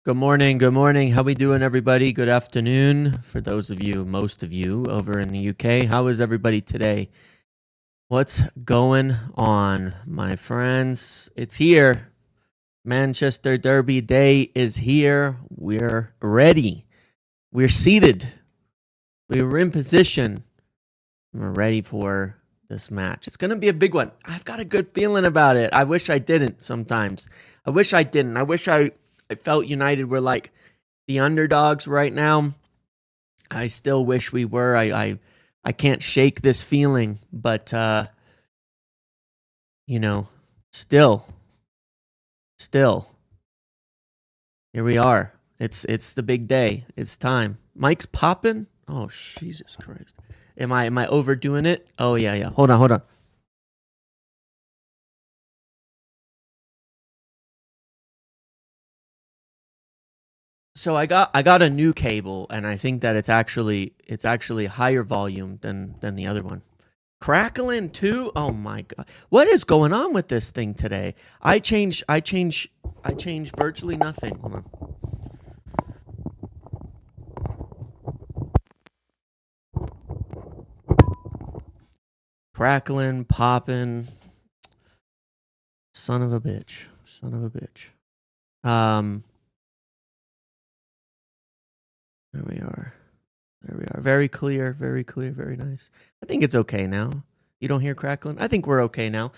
Good morning. Good morning. How we doing, everybody? Good afternoon. For those of you, most of you over in the UK, how is everybody today? What's going on, my friends? It's here. Manchester Derby Day is here. We're ready. We're seated. We're in position. We're ready for this match. It's going to be a big one. I've got a good feeling about it. I wish I didn't sometimes. I wish I didn't. I wish I felt United were like the underdogs right now. I still wish we were. I can't shake this feeling, but still here we are. It's the big day. It's time. Mike's popping. Oh, Jesus Christ. Am I overdoing it? Oh yeah. Hold on. So I got a new cable, and I think that it's actually higher volume than the other one. Crackling too? Oh my god. What is going on with this thing today? I change virtually nothing. Hold on. Crackling, popping. Son of a bitch. There we are. Very clear, very nice. I think it's okay now. You don't hear crackling? I think we're okay now.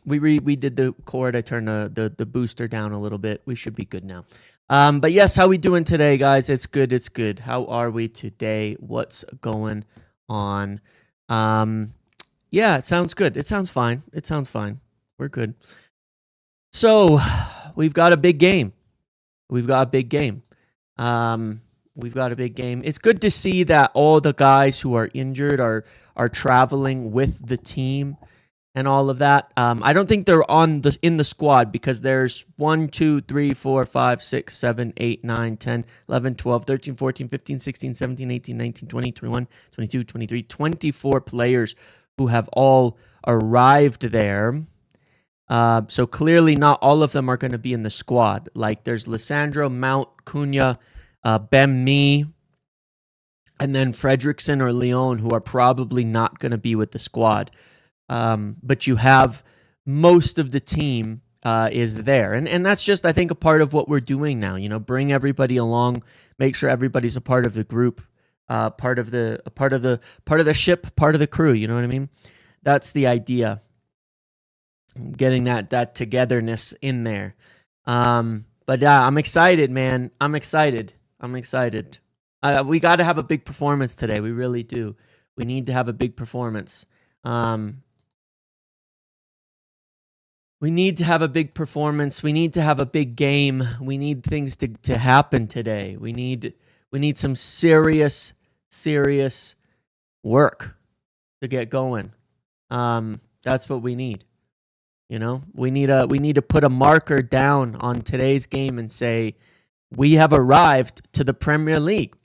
We did the cord. I turned the booster down a little bit. We should be good now. But yes, how we doing today, guys? It's good. How are we today? What's going on? Yeah, it sounds good. It sounds fine. We're good. So, we've got a big game. It's good to see that all the guys who are injured are traveling with the team and all of that. I don't think they're in the squad because there's 1, 2, 3, 4, 5, 6, 7, 8, 9, 10, 11, 12, 13, 14, 15, 16, 17, 18, 19, 20, 21, 22, 23, 24 players who have all arrived there. So clearly not all of them are going to be in the squad. Like there's Lissandro, Mount, Cunha, Ben Mee, and then Fredrickson or Leon, who are probably not going to be with the squad. But you have most of the team is there. And that's just, I think, a part of what we're doing now. Bring everybody along, make sure everybody's a part of the group, part of the ship, part of the crew. You know what I mean? That's the idea. Getting that togetherness in there. But yeah, I'm excited, man. I'm excited. We got to have a big performance today. We really do. We need to have a big performance. We need to have a big performance. We need to have a big game. We need things to happen today. We need some serious work to get going. That's what we need. We need to put a marker down on today's game and say we have arrived to the Premier League.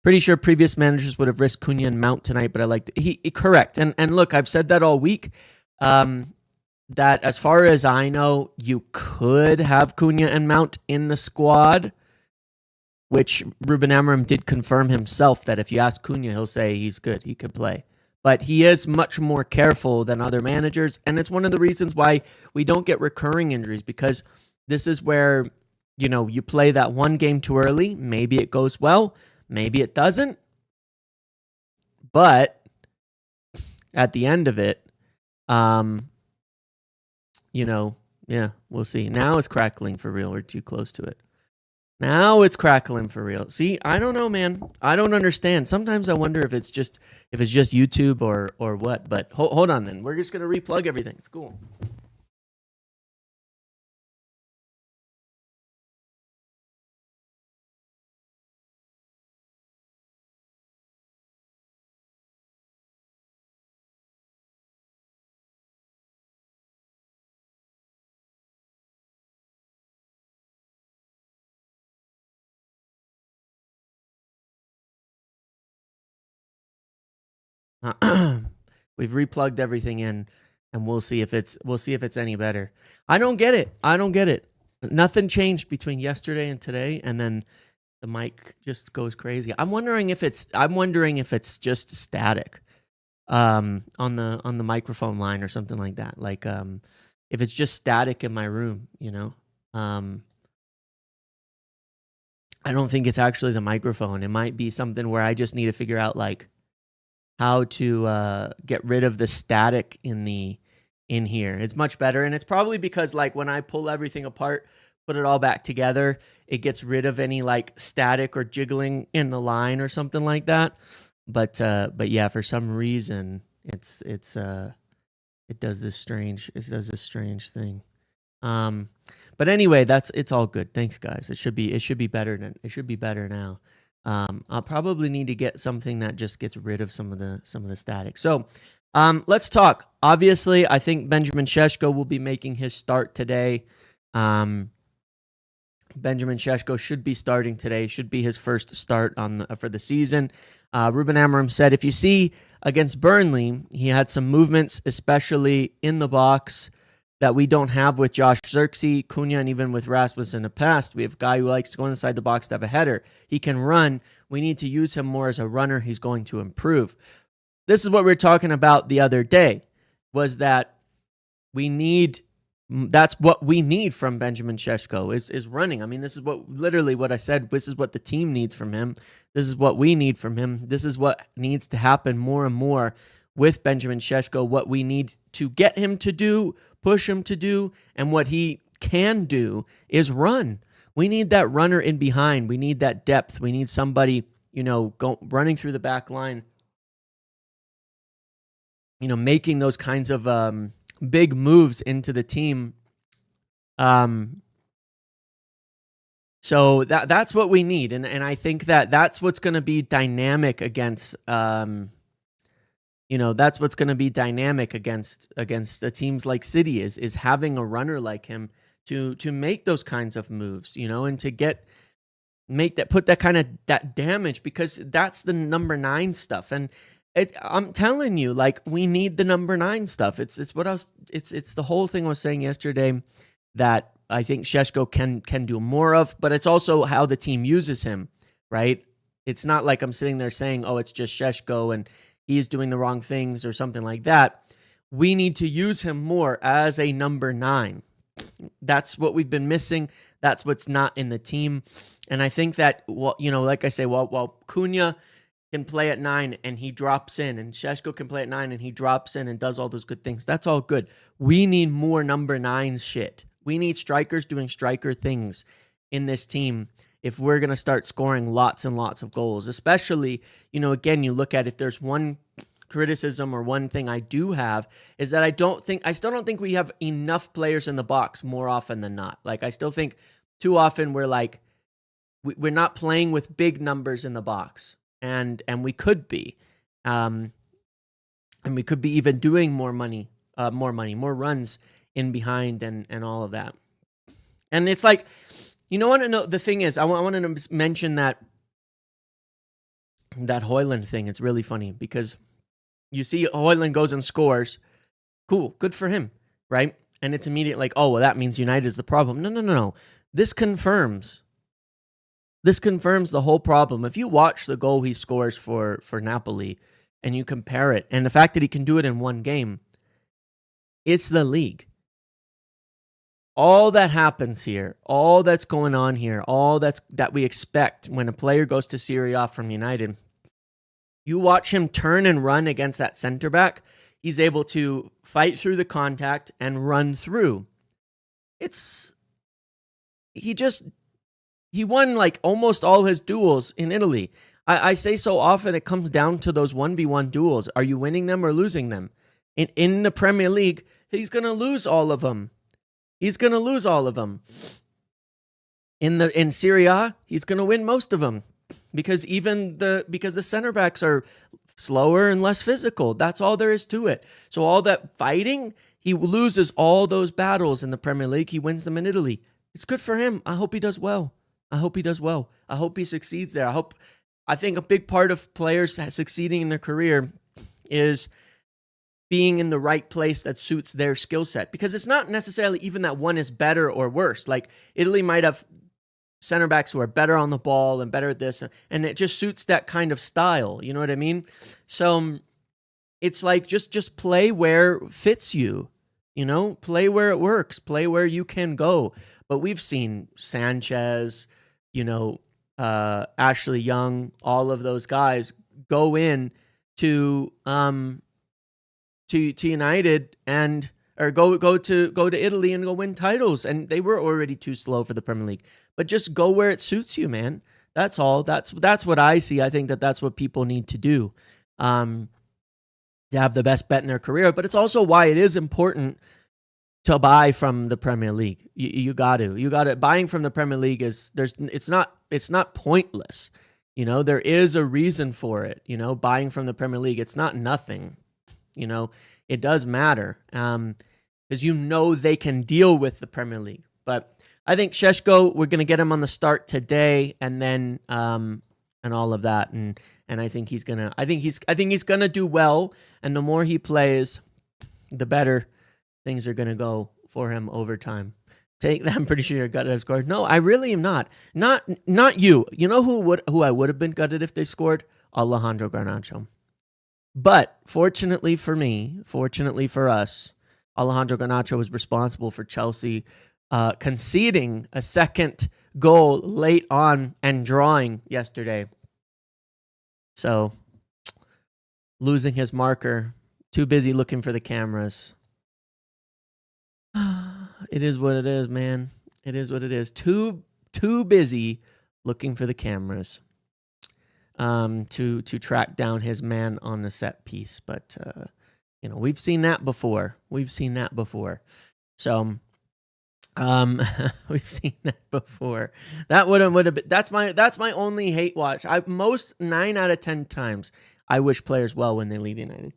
Pretty sure previous managers would have risked Cunha and Mount tonight, but I liked it. He correct. And look, I've said that all week. That as far as I know, you could have Cunha and Mount in the squad, which Ruben Amorim did confirm himself that if you ask Cunha, he'll say he's good, he could play. But he is much more careful than other managers, and it's one of the reasons why we don't get recurring injuries, because this is where, you play that one game too early. Maybe it goes well, maybe it doesn't. But at the end of it, yeah, we'll see. Now it's crackling for real. We're too close to it. Now it's crackling for real. See, I don't know, man. I don't understand. Sometimes I wonder if it's just YouTube or what. But hold on, then. We're just gonna replug everything. It's cool. We've replugged everything in, and we'll see if it's any better. I don't get it. Nothing changed between yesterday and today, and then the mic just goes crazy. I'm wondering if it's just static on the microphone line or something like that. Like if it's just static in my room, you know. I don't think it's actually the microphone. It might be something where I just need to figure out like how to get rid of the static in here. It's much better, and it's probably because like when I pull everything apart, put it all back together, it gets rid of any like static or jiggling in the line or something like that. But yeah, for some reason it does this strange thing. But anyway, it's all good. Thanks, guys. It should be better now. I'll probably need to get something that just gets rid of some of the static. So, let's talk. Obviously, I think Benjamin Sesko will be making his start today. Benjamin Chesho should be starting today. Should be his first start for the season. Ruben Amorim said, if you see against Burnley, he had some movements, especially in the box, that we don't have with Josh Zirkzee, Cunha, and even with Rasmus in the past. We have a guy who likes to go inside the box to have a header. He can run. We need to use him more as a runner. He's going to improve. This is what we were talking about the other day, was that that's what we need from Benjamin Sesko is running. I mean, this is literally what I said. This is what the team needs from him. This is what we need from him. This is what needs to happen more and more with Benjamin Sesko, what we need to get him to do, push him to do, and what he can do is run. We need that runner in behind. We need that depth. We need somebody, running through the back line, making those kinds of big moves into the team. So that's what we need, and I think that's what's going to be dynamic against that's what's going to be dynamic against the teams like City is having a runner like him to make those kinds of moves, and to put that kind of that damage, because that's the number 9 stuff. And I'm telling you, like, we need the number 9 stuff. It's the whole thing I was saying yesterday that I think Sesko can do more of, but it's also how the team uses him, right? It's not like I'm sitting there saying, oh, it's just Sesko and he's doing the wrong things or something like that. We need to use him more as a number 9. That's what we've been missing. That's what's not in the team. And I think that, like I say, while Cunha can play at 9 and he drops in, and Sesko can play at 9 and he drops in and does all those good things, that's all good. We need more number 9 shit. We need strikers doing striker things in this team if we're going to start scoring lots and lots of goals. Especially, again, you look at, if there's one criticism or one thing I do have, is that I still don't think we have enough players in the box more often than not. Like, I still think too often we're we're not playing with big numbers in the box, and we could be, and we could be even doing more runs in behind and all of that. And it's like, the thing is, I wanted to mention that Højlund thing. It's really funny because you see Højlund goes and scores. Cool. Good for him. Right. And it's immediate like, oh, well, that means United is the problem. No. This confirms the whole problem. If you watch the goal he scores for Napoli and you compare it, and the fact that he can do it in one game, it's the league. All that happens here, all that's going on here, all that we expect when a player goes to Serie A from United, you watch him turn and run against that center back, he's able to fight through the contact and run through. He won like almost all his duels in Italy. I say so often it comes down to those 1v1 duels. Are you winning them or losing them? In the Premier League, he's going to lose all of them. In Serie A, he's going to win most of them because the center backs are slower and less physical. That's all there is to it. So all that fighting, he loses all those battles in the Premier League. He wins them in Italy. It's good for him. I hope he does well. I hope he succeeds there. I think a big part of players succeeding in their career is being in the right place that suits their skill set. Because it's not necessarily even that one is better or worse. Like Italy might have center backs who are better on the ball and better at this, and it just suits that kind of style. You know what I mean? So it's like just play where fits you. You know, play where it works, play where you can go. But we've seen Sanchez, Ashley Young, all of those guys go in to United or go to Italy and go win titles, and they were already too slow for the Premier League. But just go where it suits you, man. That's all. That's what I see. I think that's what people need to do. To have the best bet in their career, but it's also why it is important to buy from the Premier League. You got to. Buying from the Premier League it's not pointless. There is a reason for it. Buying from the Premier League, it's not nothing. It does matter because they can deal with the Premier League. But I think Sesko, we're going to get him on the start today, and then and all of that, and I think he's gonna. I think he's gonna do well, and the more he plays, the better things are gonna go for him over time. I'm pretty sure you're gutted if scored. No, I really am not. Not you. You know who I would have been gutted if they scored? Alejandro Garnacho. But fortunately for me, fortunately for us, Alejandro Garnacho was responsible for Chelsea conceding a second goal late on and drawing yesterday. So, losing his marker, too busy looking for the cameras. It is what it is, man. It is what it is. Too busy looking for the cameras to track down his man on the set piece. But, we've seen that before. So, we've seen that before. That would have been. That's my only hate watch. 9 out of 10 times, I wish players well when they leave United.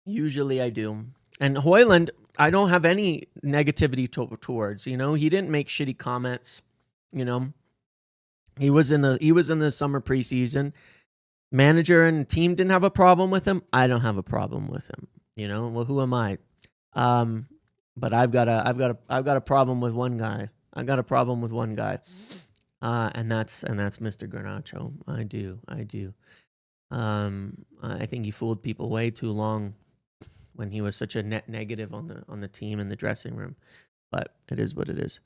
Usually, I do. And Højlund, I don't have any negativity towards. He didn't make shitty comments. He was in the summer preseason. Manager and team didn't have a problem with him. I don't have a problem with him. Well, who am I? But I've got a problem with one guy. And that's Mr. Garnacho. I do. I think he fooled people way too long when he was such a net negative on the team in the dressing room. But it is what it is.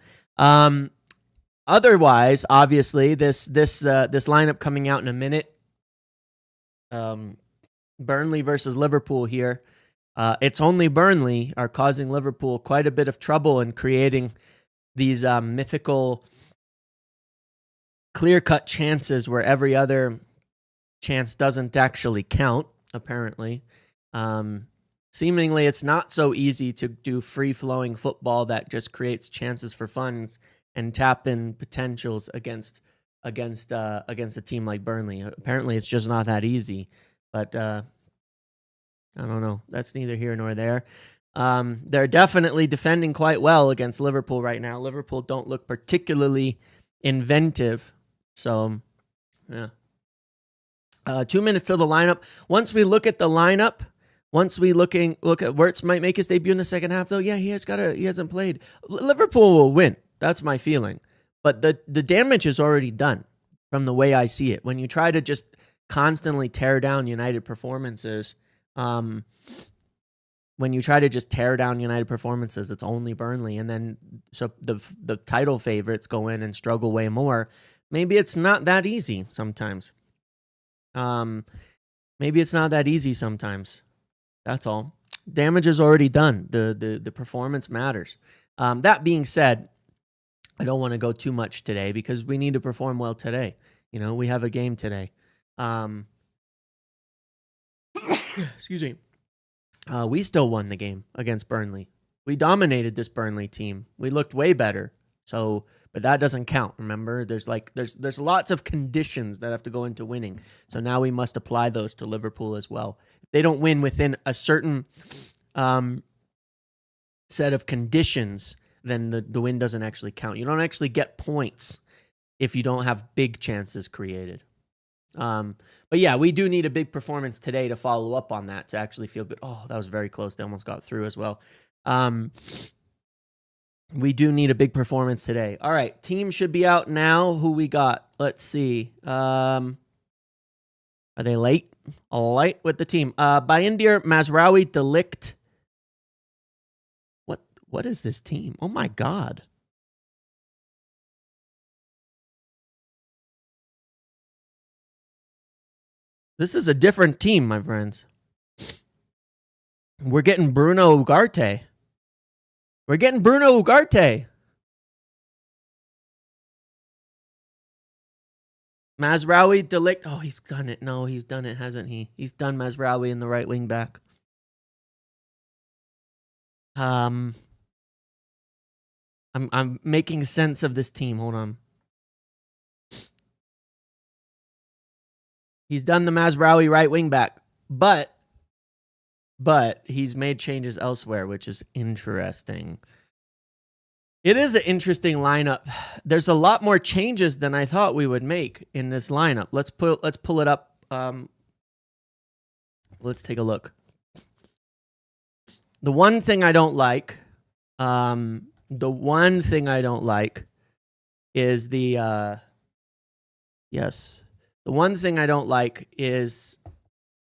Otherwise, obviously, this lineup coming out in a minute. Burnley versus Liverpool here. It's only Burnley are causing Liverpool quite a bit of trouble in creating these mythical, clear-cut chances where every other chance doesn't actually count, apparently. Seemingly, it's not so easy to do free-flowing football that just creates chances for fun and tap in potentials against a team like Burnley. Apparently, it's just not that easy. But I don't know. That's neither here nor there. They're definitely defending quite well against Liverpool right now. Liverpool don't look particularly inventive. So, yeah. 2 minutes till the lineup. Once we look at the lineup, once we look at Wirtz might make his debut in the second half, though. Yeah, he hasn't played. Liverpool will win. That's my feeling. But the damage is already done from the way I see it. When you try to just constantly tear down United performances, it's only Burnley, and then so the title favorites go in and struggle way more. Maybe it's not that easy sometimes. That's all. Damage is already done. The performance matters. That being said, I don't want to go too much today because we need to perform well today. We have a game today. Excuse me. We still won the game against Burnley. We dominated this Burnley team. We looked way better. So, but that doesn't count. Remember, there's lots of conditions that have to go into winning. So now we must apply those to Liverpool as well. If they don't win within a certain set of conditions, then the win doesn't actually count. You don't actually get points if you don't have big chances created. But yeah, we do need a big performance today to follow up on that to actually feel good. Oh, that was very close. They almost got through as well. We do need a big performance today. All right, team should be out now. Who we got? Let's see. Are they late? Late with the team. Bayindir, Mazraoui, De Ligt. What is this team? Oh my God. This is a different team, my friends. We're getting Bruno Ugarte. We're getting Bruno Ugarte. Mazraoui, De Ligt. Oh, he's done it. No, he's done it, hasn't he? He's done Mazraoui in the right wing back. I'm making sense of this team. Hold on. He's done the Mazraoui right wing back, but he's made changes elsewhere, which is interesting. It is an interesting lineup. There's a lot more changes than I thought we would make in this lineup. Let's pull it up. Let's take a look. The one thing I don't like, is the yes. The one thing I don't like is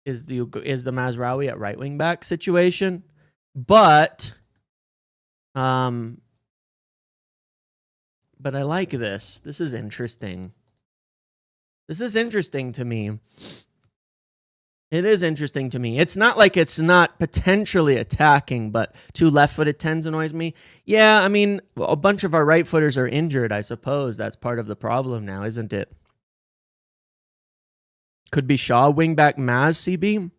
the Mazraoui at right wing back situation, but I like this. This is interesting. This is interesting to me. It is interesting to me. It's not like it's not potentially attacking, but two left-footed 10s annoys me. Yeah, I mean, a bunch of our right-footers are injured, I suppose. That's part of the problem now, isn't it? Could be Shaw, wingback, Maz, CB.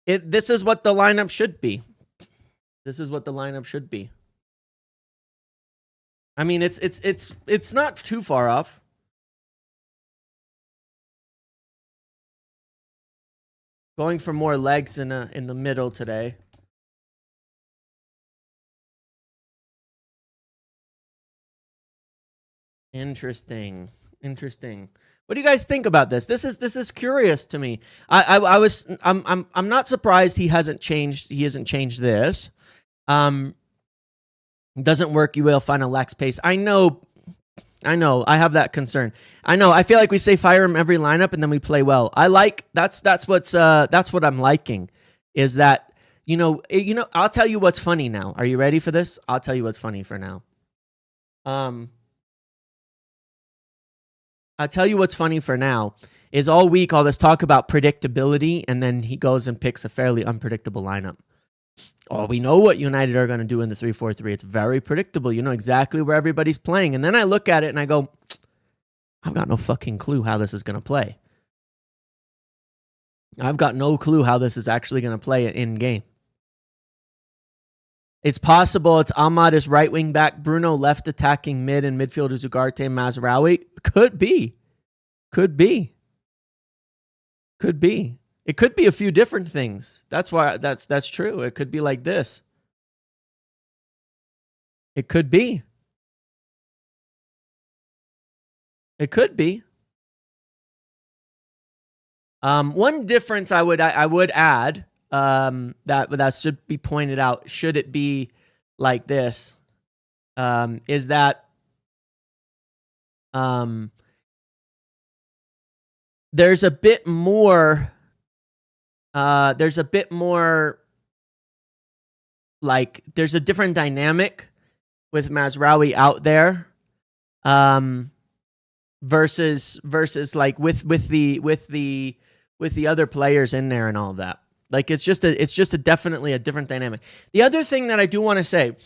This is what the lineup should be. This is what the lineup should be. I mean, it's not too far off. Going for more legs in the middle today. Interesting. What do you guys think about this? This is curious to me. I'm not surprised he hasn't changed. He hasn't changed this. Doesn't work. You will find a lax pace. I know. I have that concern. I know. I feel like we say fire him every lineup and then we play well. I like that's what I'm liking. Is that I'll tell you what's funny now. Are you ready for this? I'll tell you what's funny for now. I'll tell you what's funny for now is all week all this talk about predictability, and then he goes and picks a fairly unpredictable lineup. Oh, we know what United are going to do in the 3-4-3. It's very predictable. You know exactly where everybody's playing. And then I look at it and I go, I've got no fucking clue how this is going to play. I've got no clue how this is actually going to play in game. It's possible it's Ahmad as right wing back, Bruno left attacking mid, and midfielders Ugarte and Mazraoui. Could be. It could be a few different things. That's why that's true. It could be like this. It could be. One difference I would add that should be pointed out, should it be like this, is that there's a bit more like there's a different dynamic with Mazraoui out there versus like with the other players in there and all of that. Like it's just a definitely a different dynamic. The other thing that I do want to say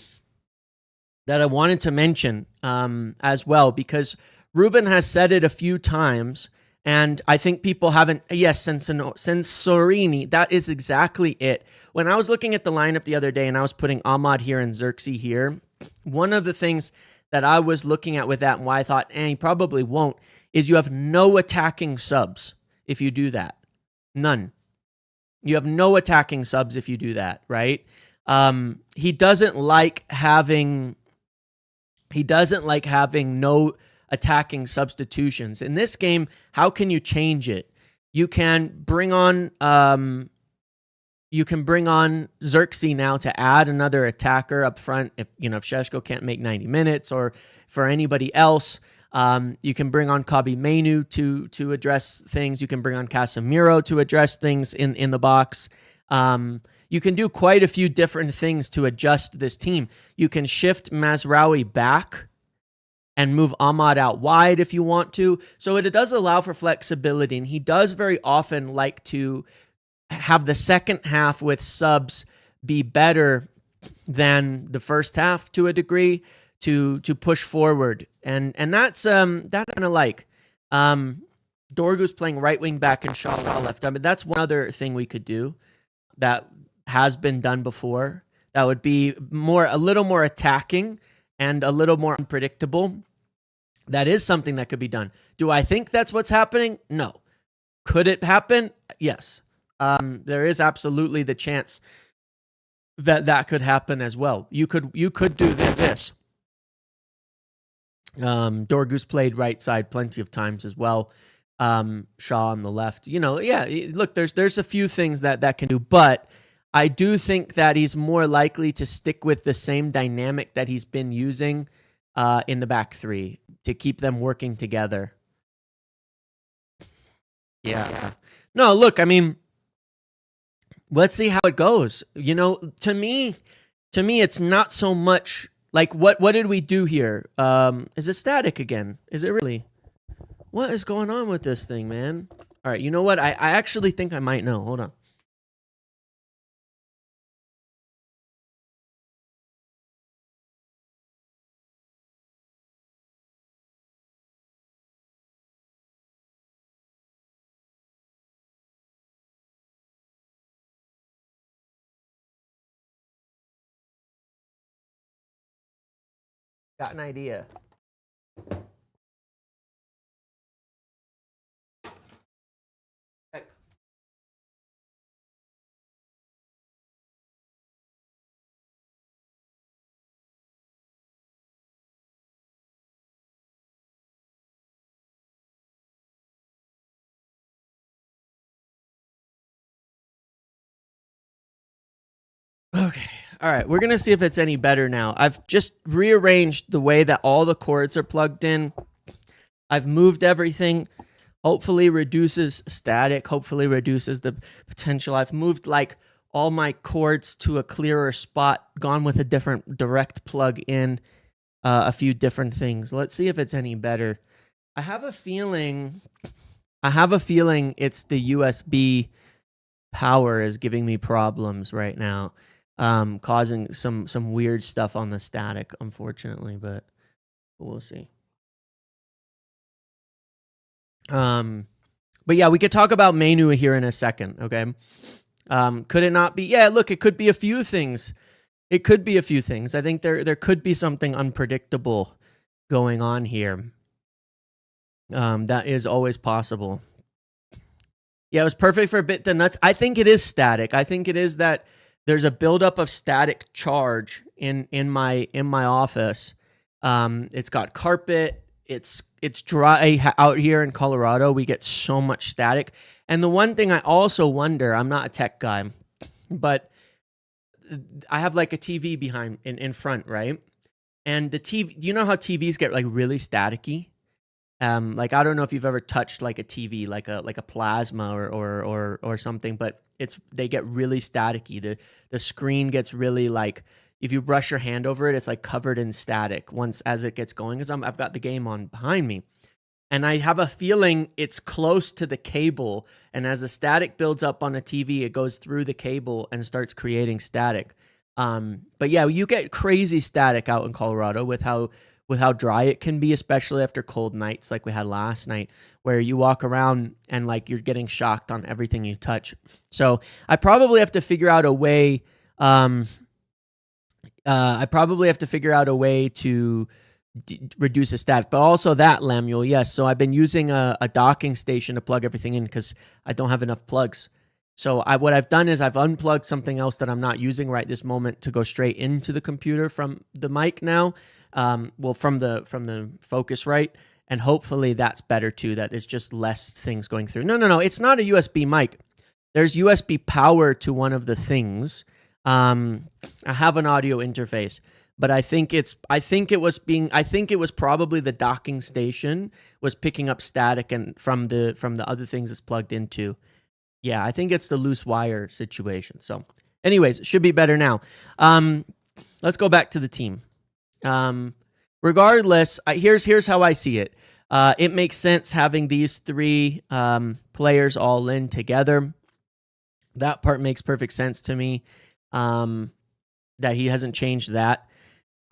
that I wanted to mention as well, because Ruben has said it a few times, and I think people haven't. Yes, Sensorini, that is exactly it. When I was looking at the lineup the other day and I was putting Ahmad here and Xerxes here, one of the things that I was looking at with that and why I thought, he probably won't, is you have no attacking subs if you do that. None. You have no attacking subs if you do that, right? He doesn't like having no attacking substitutions. In this game, how can you change it? You can bring on Xerxes now to add another attacker up front. If Sesko can't make 90 minutes, or for anybody else, you can bring on Kobbie Mainoo to address things. You can bring on Casemiro to address things in the box. You can do quite a few different things to adjust this team. You can shift Mazraoui back and move Ahmad out wide if you want to. So it does allow for flexibility, and he does very often like to have the second half with subs be better than the first half to a degree to push forward. And that's that kind of like Dorgu's playing right wing back and Shaw left. I mean, that's one other thing we could do that has been done before. That would be a little more attacking and a little more unpredictable. That is something that could be done. Do I think that's what's happening? No. Could it happen? Yes. There is absolutely the chance that could happen as well. You could do this. Dorgu's played right side plenty of times as well. Shaw on the left. Look, there's a few things that can do, but I do think that he's more likely to stick with the same dynamic that he's been using in the back three to keep them working together. Yeah. No, look, I mean, let's see how it goes. To me, it's not so much like what did we do here? Is it static again? Is it really? What is going on with this thing, man? All right, you know what? I actually think I might know. Hold on. Got an idea. Heck. Okay. All right. We're going to see if it's any better now. I've just rearranged the way that all the cords are plugged in. I've moved everything. Hopefully reduces static. Hopefully reduces the potential. I've moved like all my cords to a clearer spot. Gone with a different direct plug in. A few different things. Let's see if it's any better. I have a feeling it's the USB power is giving me problems right now. Causing some weird stuff on the static, unfortunately, but we'll see. But yeah, we could talk about Mainoo here in a second, okay? Could it not be? Yeah, look, it could be a few things. It could be a few things. I think there could be something unpredictable going on here. That is always possible. Yeah, it was perfect for a bit the nuts. I think it is static. I think it is that there's a buildup of static charge in my office. It's got carpet. It's dry out here in Colorado. We get so much static. And the one thing I also wonder, I'm not a tech guy, but I have like a TV behind in front, right? And the TV, you know how TVs get like really staticky? Like I don't know if you've ever touched like a TV, like a plasma or something, but they get really staticky. The screen gets really like, if you brush your hand over it, it's like covered in static as it gets going, because I've got the game on behind me. And I have a feeling it's close to the cable, and as the static builds up on a TV, it goes through the cable and starts creating static. But yeah, you get crazy static out in Colorado with how dry it can be, especially after cold nights like we had last night, where you walk around and like you're getting shocked on everything you touch. So I probably have to figure out a way. To reduce the static, but also that, Lamuel, yes. So I've been using a docking station to plug everything in because I don't have enough plugs. So what I've done is I've unplugged something else that I'm not using right this moment to go straight into the computer from the mic now. From the Focusrite, And hopefully that's better too. That is just less things going through. No. It's not a USB mic. There's USB power to one of the things. I have an audio interface, but I think it was probably the docking station was picking up static and from the other things it's plugged into. Yeah, I think it's the loose wire situation. So anyways, it should be better now. Let's go back to the team. Regardless, here's how I see it. It makes sense having these three players all in together. That part makes perfect sense to me. That he hasn't changed that.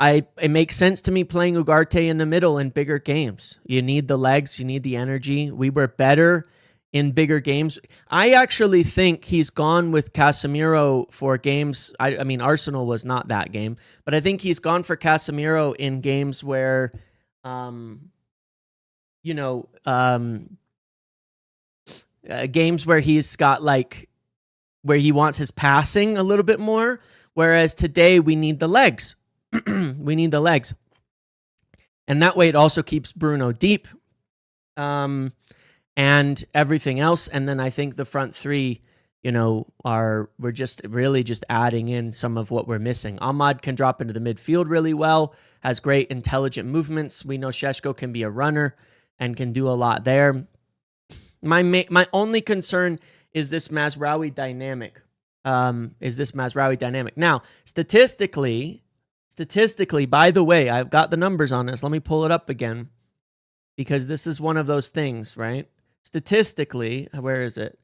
It makes sense to me playing Ugarte in the middle in bigger games. You need the legs, you need the energy. We were better in bigger games. I actually think he's gone with Casemiro for games. I mean, Arsenal was not that game, but I think he's gone for Casemiro in games where, games where he's got where he wants his passing a little bit more. Whereas today we need the legs. We need the legs. And that way it also keeps Bruno deep. And everything else. And then I think the front three, we're just really just adding in some of what we're missing. Ahmad can drop into the midfield really well, has great intelligent movements. We know Sesko can be a runner and can do a lot there. My only concern is this Mazraoui dynamic. Now, statistically, by the way, I've got the numbers on this. Let me pull it up again because this is one of those things, right? Statistically, where is it?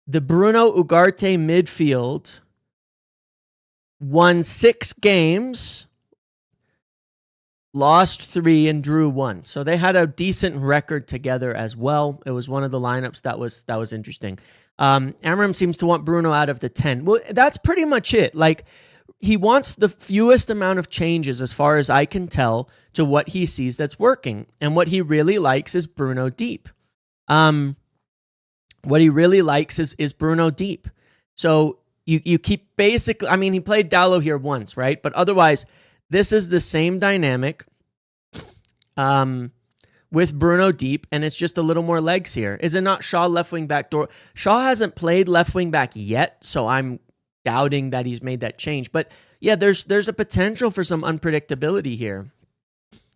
The Bruno Ugarte midfield won 6 games, lost 3, and drew 1. So they had a decent record together as well. It was one of the lineups that was interesting. Amram seems to want Bruno out of the 10. Well, that's pretty much it. He wants the fewest amount of changes, as far as I can tell, to what he sees that's working. And what he really likes is Bruno deep. What he really likes is Bruno deep. So you keep basically, I mean, he played Dallo here once, right? But otherwise, this is the same dynamic with Bruno deep, and it's just a little more legs here. Is it not Shaw left wing back door? Shaw hasn't played left wing back yet, so I'm doubting that he's made that change. But yeah, there's a potential for some unpredictability here.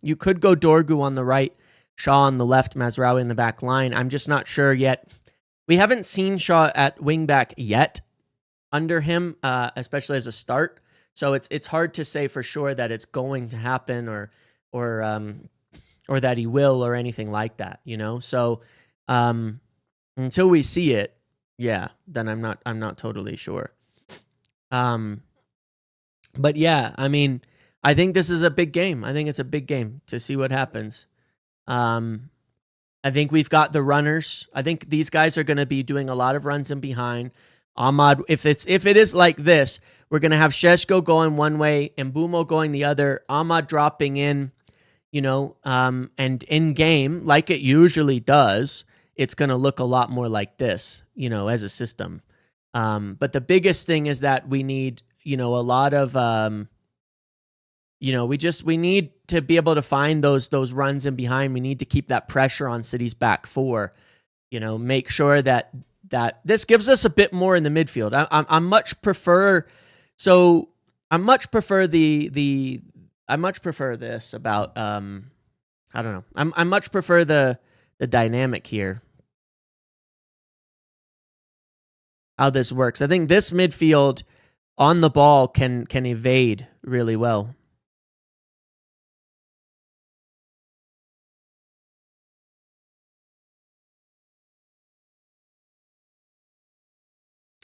You could go Dorgu on the right, Shaw on the left, Mazraoui in the back line. I'm just not sure yet. We haven't seen Shaw at wing back yet under him, especially as a start. So it's hard to say for sure that it's going to happen or that he will or anything like that, So until we see it, yeah, then I'm not totally sure. But yeah, I mean, I think this is a big game. I think it's a big game to see what happens. I think we've got the runners. I think these guys are going to be doing a lot of runs in behind. Ahmad, if it is like this, we're going to have Sesko going one way and Mbumo going the other. Ahmad dropping in, and in game, like it usually does, it's going to look a lot more like this, as a system. But the biggest thing is that we need, a lot of, we need to be able to find those runs in behind. We need to keep that pressure on City's back four, make sure that this gives us a bit more in the midfield. I much prefer this about, I don't know. I much prefer the dynamic here. How this works. I think this midfield on the ball can evade really well.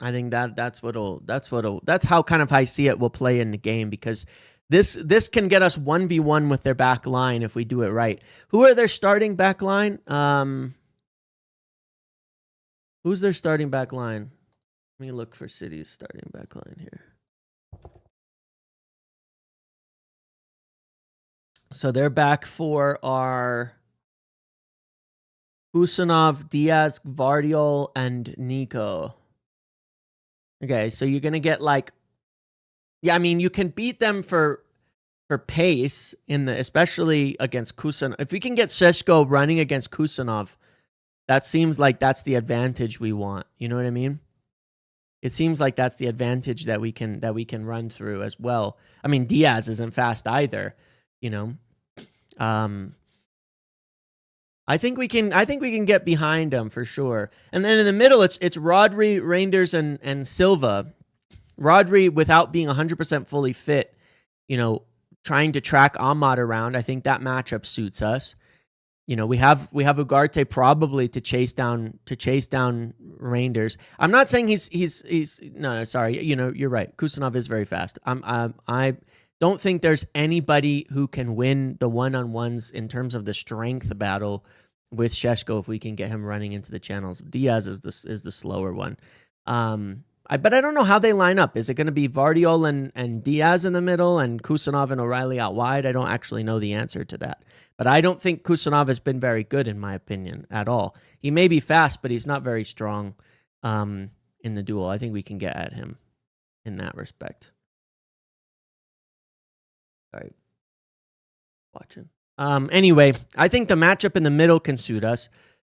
I think that's how kind of I see it will play in the game, because this can get us 1v1 with their back line if we do it right. Who are their starting back line? Who's their starting back line? Let me look for City's starting back line here. So their back four are Husanov, Diaz, Gvardiol, and Nico. Okay, so you're going to get you can beat them for for pace especially against Kusanov. If we can get Sesko running against Kusanov, that seems like that's the advantage we want. You know what I mean? It seems like that's the advantage that we can run through as well. I mean, Diaz isn't fast either, you know. I think we can get behind him for sure. And then in the middle, it's Rodri, Reinders, and Silva. Rodri, without being 100% fully fit, you know, trying to track Ahmad around. I think that matchup suits us. You know, we have Ugarte probably to chase down Reinders. I'm not saying he's no, sorry. You know, you're right. Kusanov is very fast. I don't think there's anybody who can win the one-on-ones in terms of the strength battle with Sesko if we can get him running into the channels. Diaz is the slower one. But I don't know how they line up. Is it going to be Vardiol and Diaz in the middle and Kusanov and O'Reilly out wide? I don't actually know the answer to that. But I don't think Kusanov has been very good, in my opinion, at all. He may be fast, but he's not very strong in the duel. I think we can get at him in that respect. All right. Watching. Anyway, I think the matchup in the middle can suit us.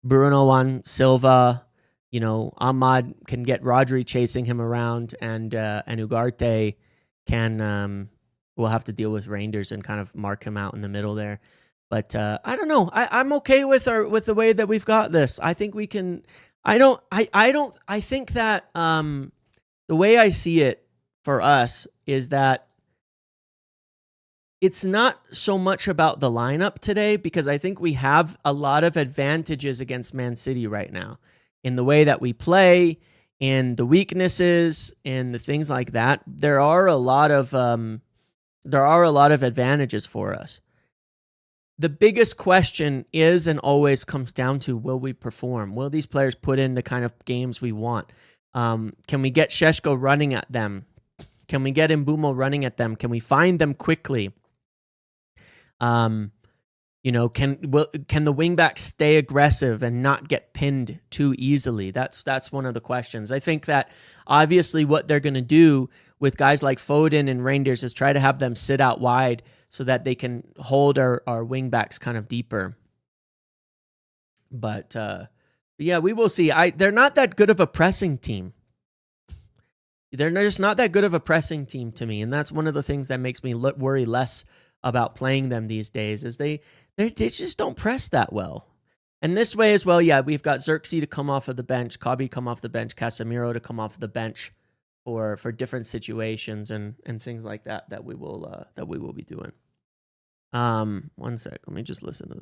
Bruno on Silva. You know, Ahmad can get Rodri chasing him around, and Ugarte can will have to deal with Reinders and kind of mark him out in the middle there. But I don't know. I'm okay with the way that we've got this. I think we can. I think that the way I see it for us is that it's not so much about the lineup today, because I think we have a lot of advantages against Man City right now in the way that we play, in the weaknesses, in the things like that. There are a lot of advantages for us. The biggest question is and always comes down to, will we perform? Will these players put in the kind of games we want? Can we get Sesko running at them? Can we get Mbumo running at them? Can we find them quickly? You know, can the wingbacks stay aggressive and not get pinned too easily? That's one of the questions. I think that obviously what they're going to do with guys like Foden and Reinders is try to have them sit out wide so that they can hold our wingbacks kind of deeper. But yeah, we will see. They're not that good of a pressing team. They're just not that good of a pressing team to me, and that's one of the things that makes me worry less about playing them these days. Is they just don't press that well. And this way as well, yeah, we've got Xerxes to come off of the bench, Kobbie come off the bench, Casemiro to come off the bench for different situations and things like that we will be doing. 1 sec, let me just listen to this.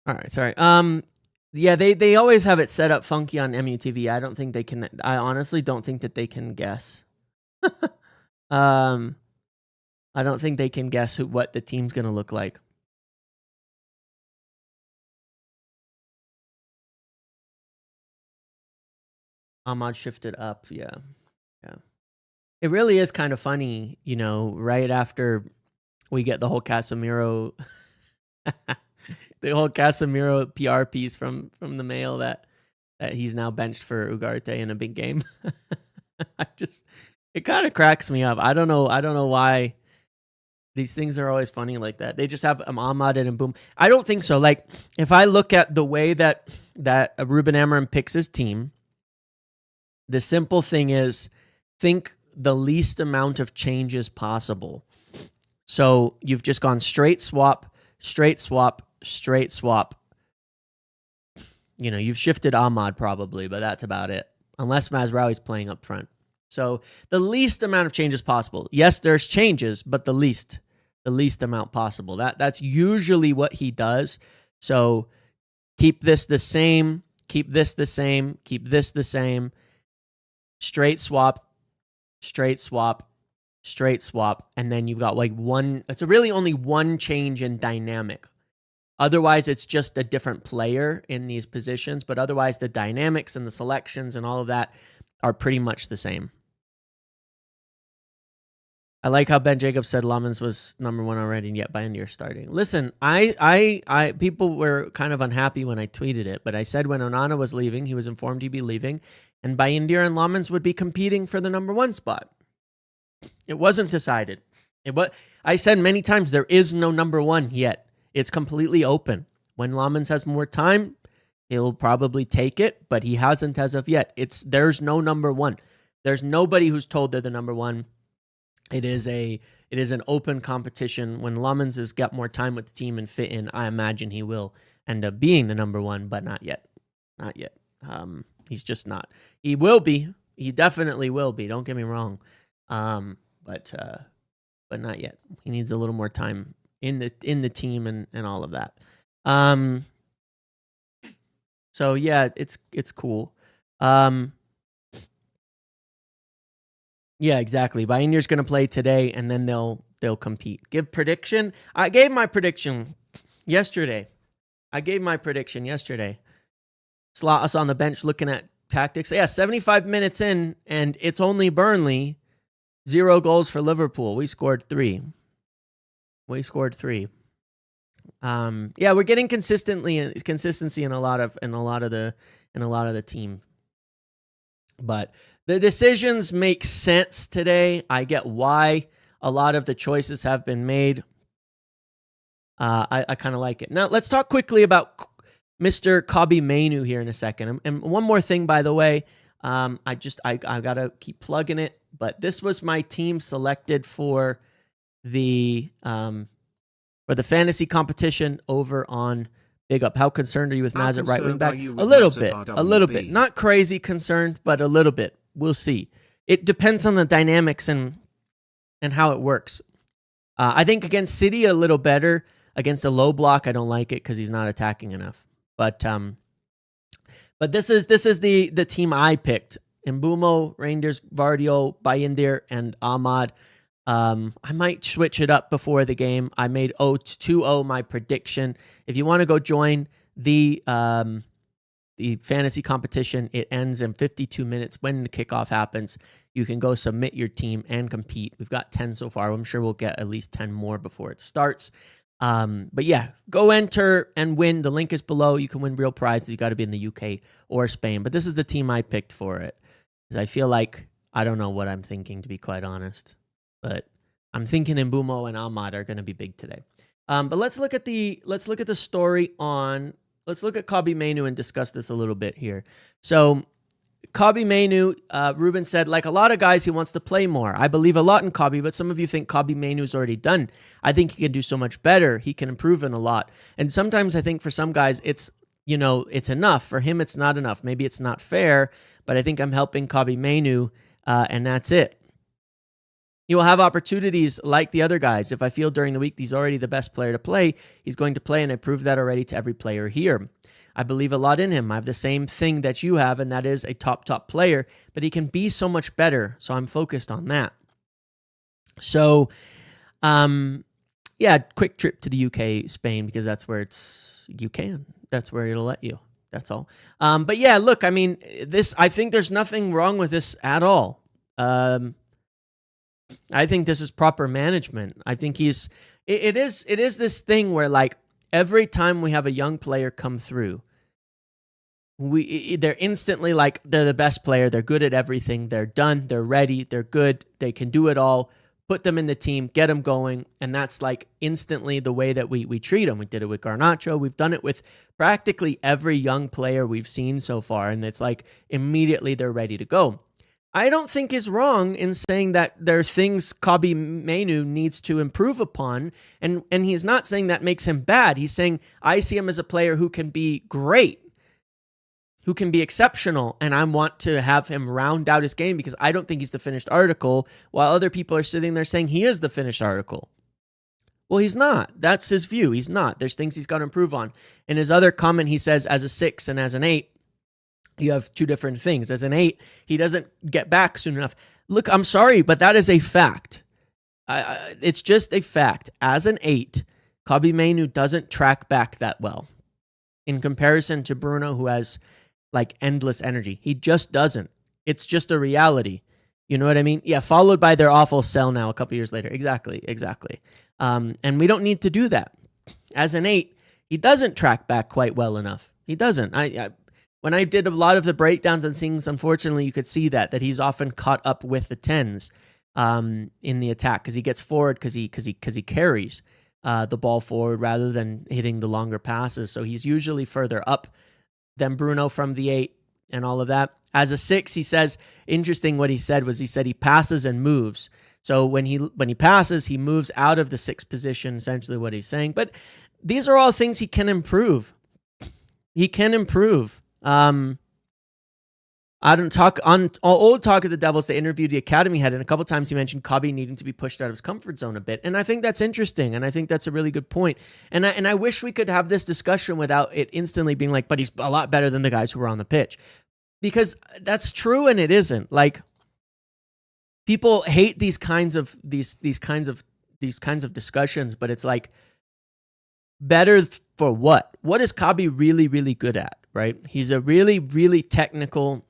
All right, sorry. Yeah, they always have it set up funky on MUTV. I honestly don't think that they can guess. I don't think they can guess what the team's gonna look like. Ahmad shifted up, yeah. It really is kind of funny, you know, right after we get the whole Casemiro the whole Casemiro PR piece from the Mail that he's now benched for Ugarte in a big game. It kind of cracks me up. I don't know why these things are always funny like that. They just have Ahmad and Boom. I don't think so. Like, if I look at the way that Ruben Amorim picks his team, the simple thing is think the least amount of changes possible. So you've just gone straight swap, straight swap, straight swap. You know, you've shifted Ahmad probably, but that's about it. Unless Mazraoui's playing up front. So the least amount of changes possible. Yes, there's changes, but the least amount possible. That's usually what he does. So keep this the same, keep this the same, keep this the same. Straight swap, straight swap, straight swap, and then you've got like one. It's really only one change in dynamic. Otherwise, it's just a different player in these positions, but otherwise the dynamics and the selections and all of that are pretty much the same. I like how Ben Jacobs said Lammens was number 1 already, and yet Bayindir starting. Listen, I people were kind of unhappy when I tweeted it, but I said when Onana was leaving, he was informed he'd be leaving, and Bayindir and Lammens would be competing for the number 1 spot. It wasn't decided. I said many times there is no number 1 yet. It's completely open. When Lammens has more time, he'll probably take it, but he hasn't as of yet. There's no number 1. There's nobody who's told they're the number 1. It is an open competition. When Lammens has got more time with the team and fit in, I imagine he will end up being the number 1, but not yet. Not yet. He's just not. He will be. He definitely will be. Don't get me wrong. But not yet. He needs a little more time in the team and all of that. So yeah, it's cool. Yeah, exactly. Bayindir's going to play today, and then they'll compete. Give prediction. I gave my prediction yesterday. Slot us on the bench looking at tactics. Yeah, 75 minutes in, and it's only Burnley. 0 goals for Liverpool. We scored 3. Yeah, we're getting consistency in a lot of the team. But the decisions make sense today. I get why a lot of the choices have been made. I kind of like it. Now, let's talk quickly about Mr. Kobbie Mainoo here in a second. And one more thing, by the way, I got to keep plugging it, but this was my team selected for the fantasy competition over on Big Up. How concerned are you with Maz at right wing back? A little bit. Not crazy concerned, but a little bit. We'll see. It depends on the dynamics and how it works. I think against City a little better. Against a low block, I don't like it because he's not attacking enough. But this is the team I picked. Mbeumo, Reinders, Vardio, Bayindir, and Ahmad. I might switch it up before the game. I made 2-0 my prediction. If you want to go join the fantasy competition, it ends in 52 minutes when the kickoff happens. You can go submit your team and compete. We've got 10 so far. I'm sure we'll get at least 10 more before it starts. But yeah, go enter and win. The link is below. You can win real prizes. You got to be in the UK or Spain. But this is the team I picked for it. Because I feel like I don't know what I'm thinking, to be quite honest. But I'm thinking Mbeumo and Ahmad are going to be big today. But let's look at the story on. Let's look at Kobbie Mainoo and discuss this a little bit here. So Kobbie Mainoo, Ruben said, like a lot of guys, he wants to play more. I believe a lot in Kobbie, but some of you think Kobbie Mainoo's already done. I think he can do so much better. He can improve in a lot. And sometimes I think for some guys, it's enough. For him, it's not enough. Maybe it's not fair, but I think I'm helping Kobbie Mainoo, and that's it. He will have opportunities like the other guys. If I feel during the week he's already the best player to play, he's going to play, and I proved that already to every player here. I believe a lot in him. I have the same thing that you have, and that is a top player, but he can be so much better, so I'm focused on that. So, yeah, quick trip to the UK, Spain, because that's where that's where it'll let you. That's all. But yeah, look, I mean, I think there's nothing wrong with this at all. I think this is proper management. I think it is this thing where, like, every time we have a young player come through, they're instantly like, they're the best player. They're good at everything. They're done. They're ready. They're good. They can do it all. Put them in the team, get them going. And that's like instantly the way that we treat them. We did it with Garnacho. We've done it with practically every young player we've seen so far. And it's like immediately they're ready to go. I don't think is wrong in saying that there are things Kobbie Mainoo needs to improve upon. And he's not saying that makes him bad. He's saying, I see him as a player who can be great, who can be exceptional, and I want to have him round out his game because I don't think he's the finished article, while other people are sitting there saying he is the finished article. Well, he's not. That's his view. He's not. There's things he's got to improve on. In his other comment, he says as a 6 and as an 8, you have two different things. As an 8, he doesn't get back soon enough. Look, I'm sorry, but that is a fact. It's just a fact. As an 8, Kobbie Mainoo doesn't track back that well in comparison to Bruno, who has like endless energy. He just doesn't. It's just a reality. You know what I mean? Yeah, followed by their awful sell now a couple years later. Exactly. And we don't need to do that. As an 8, he doesn't track back quite well enough. He doesn't. When I did a lot of the breakdowns and things, unfortunately, you could see that he's often caught up with the 10s in the attack because he gets forward because he carries the ball forward rather than hitting the longer passes. So he's usually further up than Bruno from the 8 and all of that. As a 6, he says, interesting what he said he passes and moves. So when he passes, he moves out of the 6 position, essentially what he's saying. But these are all things he can improve. He can improve. I don't talk on old Talk of the Devils. They interviewed the academy head, and a couple times he mentioned Kobbie needing to be pushed out of his comfort zone a bit. And I think that's interesting, and I think that's a really good point. And I wish we could have this discussion without it instantly being like, but he's a lot better than the guys who were on the pitch, because that's true and it isn't. Like, people hate these kinds of discussions, but it's like, better for what? What is Kobbie really, really good at, right? He's a really, really technical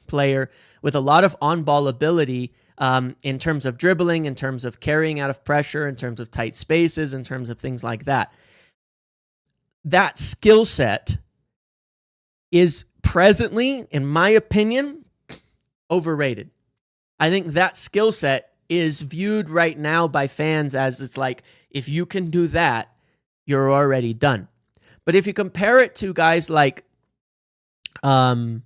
player with a lot of on-ball ability in terms of dribbling, in terms of carrying out of pressure, in terms of tight spaces, in terms of things like that. That skill set is presently, in my opinion, overrated. I think that skill set is viewed right now by fans as, it's like, if you can do that, you're already done. But if you compare it to guys like, so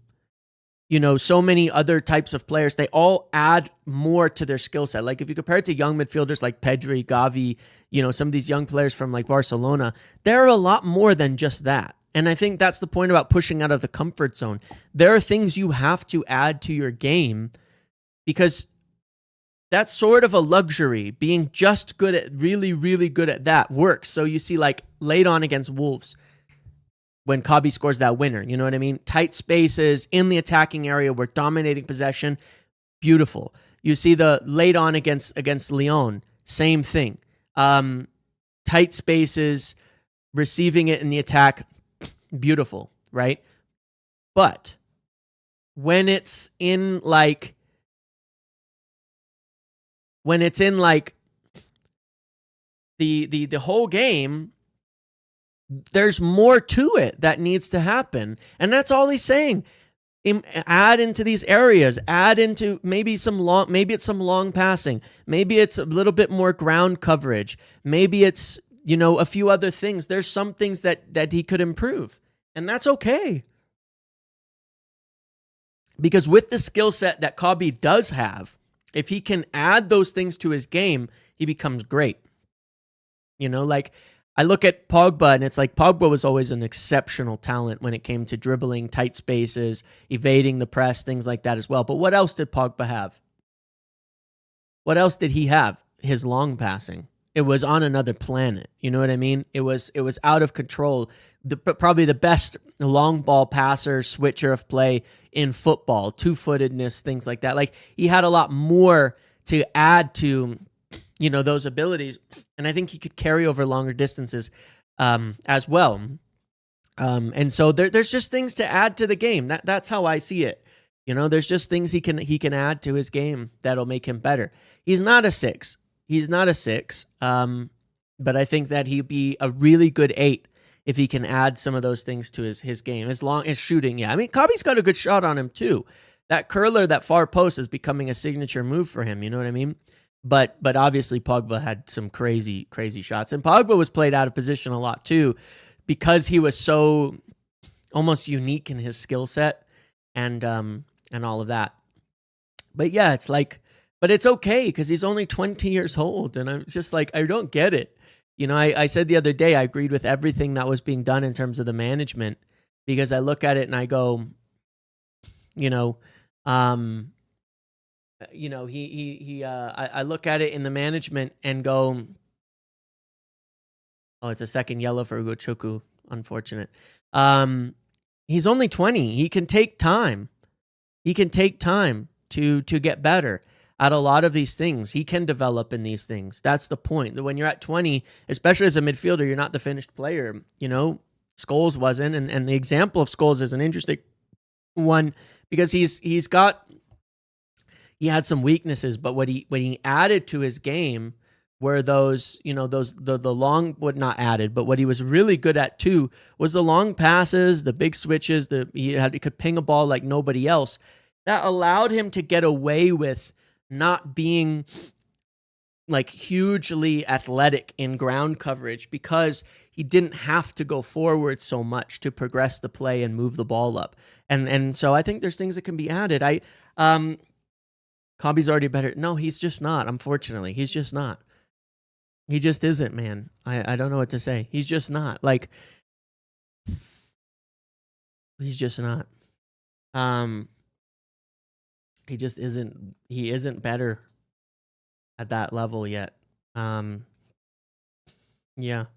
many other types of players, they all add more to their skill set. Like, if you compare it to young midfielders like Pedri, Gavi, some of these young players from like Barcelona, they're a lot more than just that. And I think that's the point about pushing out of the comfort zone. There are things you have to add to your game because that's sort of a luxury. Being just good at, really, really good at that works. So you see, like, late on against Wolves, when Kobbie scores that winner, you know what I mean? Tight spaces in the attacking area, we're dominating possession. Beautiful. You see the late on against Lyon, same thing. Tight spaces, receiving it in the attack, beautiful, right? But when it's in like the whole game, there's more to it that needs to happen. And that's all he's saying. Add into these areas, add into maybe it's some long passing. Maybe it's a little bit more ground coverage. Maybe it's, a few other things. There's some things that he could improve. And that's okay. Because with the skill set that Kobbie does have, if he can add those things to his game, he becomes great. Like, I look at Pogba, and it's like Pogba was always an exceptional talent when it came to dribbling, tight spaces, evading the press, things like that as well. But what else did Pogba have? What else did he have? His long passing. It was on another planet. You know what I mean? It was out of control. Probably the best long ball passer, switcher of play in football, two-footedness, things like that. Like, he had a lot more to add to, those abilities. And I think he could carry over longer distances as well. And so there's just things to add to the game. That's how I see it. There's just things he can add to his game that'll make him better. He's not a 6. But I think that he'd be a really good 8 if he can add some of those things to his game. As long as shooting, yeah. I mean, Kobbie's got a good shot on him too. That curler, that far post is becoming a signature move for him. You know what I mean? But obviously Pogba had some crazy, crazy shots. And Pogba was played out of position a lot too, because he was so almost unique in his skill set and all of that. But yeah, it's like, but it's okay because he's only 20 years old. And I'm just like, I don't get it. I said the other day, I agreed with everything that was being done in terms of the management, because I look at it and I go, I look at it in the management and go, oh, it's a second yellow for Ugochukwu. Unfortunate. He's only 20. He can take time. To get better. at a lot of these things. He can develop in these things. That's the point. That when you're at 20, especially as a midfielder, you're not the finished player. Scholes wasn't, and the example of Scholes is an interesting one because he had some weaknesses, but what he added to his game were those, the long, what not added, but what he was really good at too was the long passes, the big switches, he could ping a ball like nobody else. That allowed him to get away with not being like hugely athletic in ground coverage because he didn't have to go forward so much to progress the play and move the ball up. And so I think there's things that can be added. Kobbie's already better. No, he's just not, unfortunately. He's just not. He just isn't, man. I don't know what to say. He's just not. Like, he's just not. He just isn't. He isn't better at that level yet. Yeah,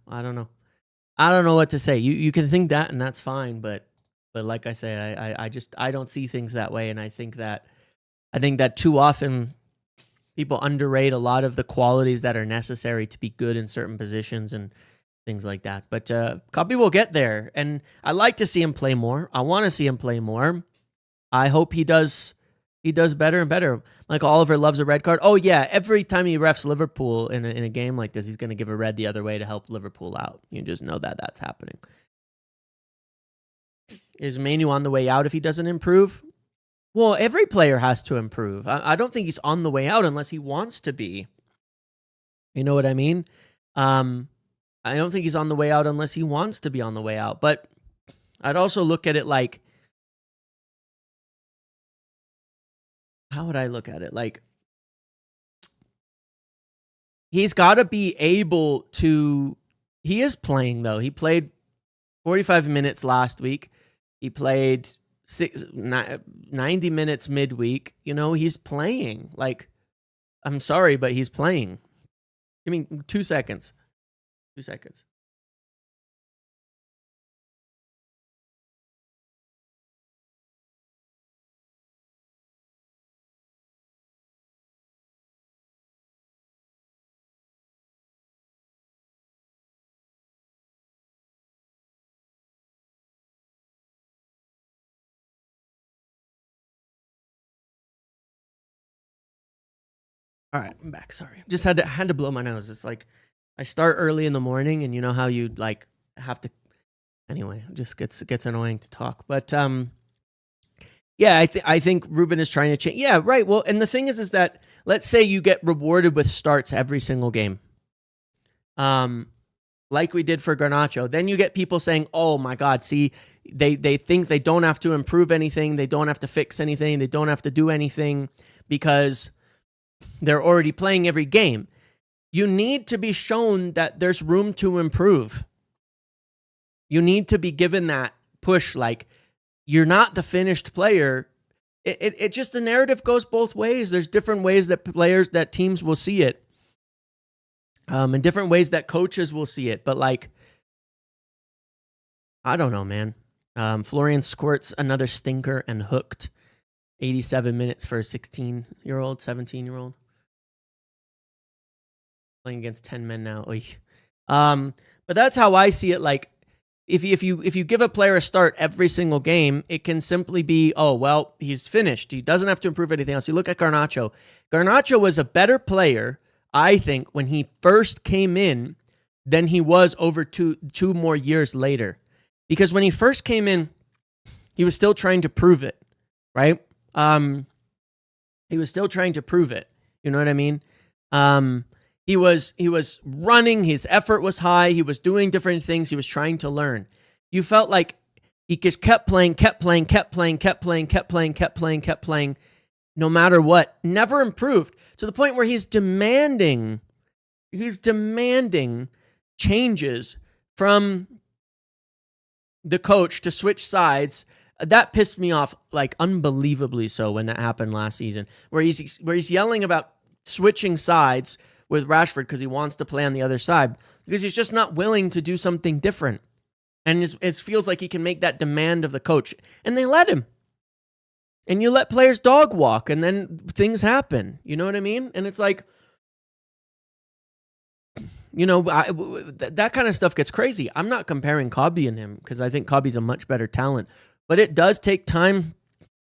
I don't know. I don't know what to say. You can think that, and that's fine. But like I say, I don't see things that way, and I think that too often people underrate a lot of the qualities that are necessary to be good in certain positions and things like that. But Kobbie will get there, and I like to see him play more. I want to see him play more. I hope he does better and better. Like Oliver loves a red card. Oh yeah, every time he refs Liverpool in a game like this, he's going to give a red the other way to help Liverpool out. You just know that that's happening. Is Mainoo on the way out if he doesn't improve? Well, every player has to improve. I don't think he's on the way out unless he wants to be. You know what I mean? I don't think he's on the way out unless he wants to be on the way out. But I'd also look at it like, how would I look at it? Like, he's got to be able to... He is playing, though. He played 45 minutes last week. He played 90 minutes midweek. He's playing. Like, I'm sorry, but he's playing. Give me 2 seconds. 2 seconds. All right, I'm back. Sorry. Just had to blow my nose. It's like I start early in the morning, and you know how you like have to. Anyway, it just gets annoying to talk. But yeah, I think Ruben is trying to change. Yeah, right. Well, and the thing is that let's say you get rewarded with starts every single game, like we did for Garnacho. Then you get people saying, "Oh my God, see, they think they don't have to improve anything, they don't have to fix anything, they don't have to do anything because." They're already playing every game. You need to be shown that there's room to improve. You need to be given that push. Like, you're not the finished player. It just, the narrative goes both ways. There's different ways that teams will see it. And different ways that coaches will see it. But like, I don't know, man. Florian squirts another stinker and hooked. 87 minutes for a 16-year-old, 17-year-old. Playing against 10 men now. But that's how I see it. Like, if you give a player a start every single game, it can simply be, oh, well, he's finished. He doesn't have to improve anything else. You look at Garnacho. Garnacho was a better player, I think, when he first came in than he was over two more years later. Because when he first came in, he was still trying to prove it, right? He was still trying to prove it. You know what I mean? He was running. His effort was high. He was doing different things. He was trying to learn. You felt like he just kept playing, no matter what. Never improved to the point where he's demanding changes from the coach to switch sides. That pissed me off like unbelievably so when that happened last season, where he's yelling about switching sides with Rashford because he wants to play on the other side because he's just not willing to do something different. And it feels like he can make that demand of the coach, and they let him. And you let players dog walk, and then things happen. You know what I mean? And it's like, that kind of stuff gets crazy. I'm not comparing Kobbie and him because I think Kobbie's a much better talent. But it does take time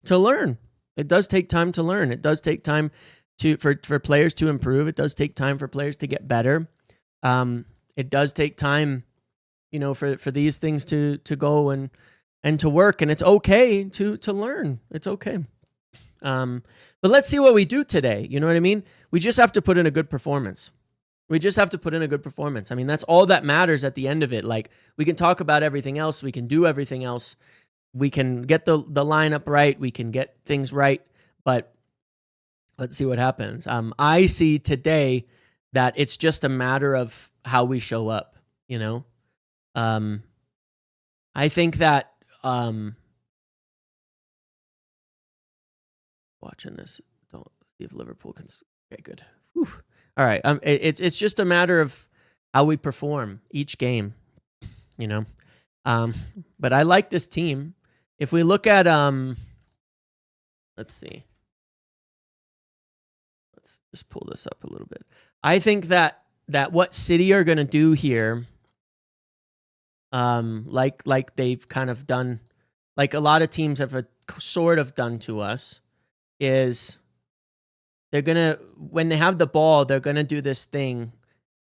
to learn. It does take time to learn. It does take time for players to improve. It does take time for players to get better. It does take time, for these things to go and to work. And it's okay to learn. It's okay. But let's see what we do today. You know what I mean? We just have to put in a good performance. I mean, that's all that matters at the end of it. Like, we can talk about everything else. We can do everything else. We can get the lineup right. We can get things right. But let's see what happens. I see today that it's just a matter of how we show up, I think that watching this, don't see if Liverpool can. Okay, good. Whew. All right. It's just a matter of how we perform each game, But I like this team. If we look at let's see. Let's just pull this up a little bit. I think that what City are going to do here, like they've kind of done, like a lot of teams have sort of done to us, is they're going to, when they have the ball, they're going to do this thing